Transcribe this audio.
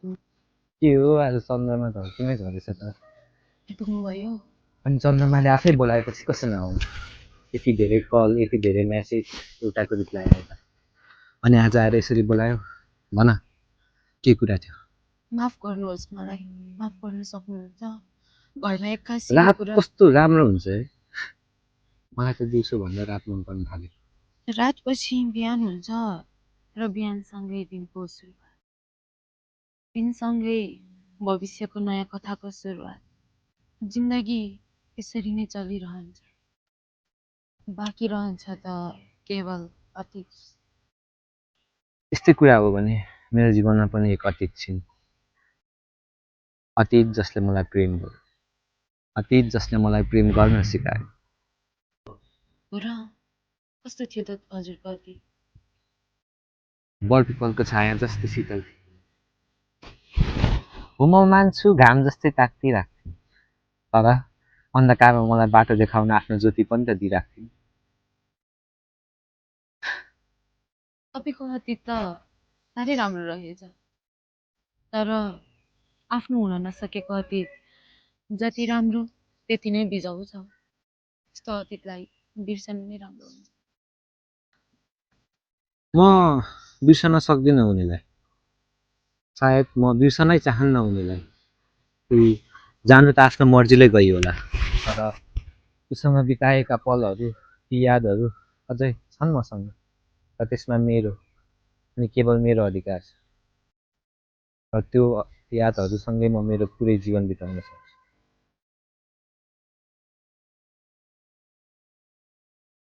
के हो आज चन्द्रमा झर्किमै झरेछ त पुग्नुभयो अनि चन्द्रमाले आफै बोलाएपछि कसरी नआउनु यति धेरै कल यति धेरै मेसेज एउटाको रिप्लाई आएन अनि आज आएर यसरी बोलायो भन के कुरा थियो माफ गर्नुहोस् मलाई माफ गर्न सक्नुहुन्छ घरमा एक्कासी रात कुरा कस्तो राम्रो हुन्छ है मलाई त दिउँसो भन्दा रात मन पर्न थाल्यो रातपछि बिहान हुन्छ र बिहानसँगै दिनको सुरुवात दिनसँगै भविष्यको नयाँ कथाको सुरुवात जिन्दगी यसरी नै चलिरहन्छ बाँकी रहन्छ त केवल अतीत यस्तै कुरा हो भने मेरो जीवनमा पनि एक अतीत छिन् अतीत जसले मलाई प्रेम गर्यो अतीत जसले मलाई प्रेम गर्न सिकायो हो र कस्तो थियो त हजुरको अतीत बरपिपलको छाया जस्तै शीतल थियो हो म मान्छु घाम जस्तै ताक्तिराख्थ्यो तर अन्धकारमा मलाई बाटो देखाउन आफ्नो ज्योति पनि त दिइराख्थ्यो तपाईँको अतीत त साह्रै राम्रो रहेछ तर आफ्नो हुन नसकेको अतीत जति राम्रो त्यति नै बिजाउ छ यस्तो अतीतलाई बिर्सनु नै राम्रो हुन्छ म बिर्सन सक्दिनँ उनीलाई सायद म बिर्सनै चाहन्न उनीलाई जानु त आफ्नो मर्जीले गयो होला तर उसँग बिताएका पलहरू ती यादहरू अझै छन् मसँग र त्यसमा मेरो अनि केवल मेरो अधिकार छ र त्यो यादहरूसँगै म मेरो पुरै जीवन बिताउन सक्छु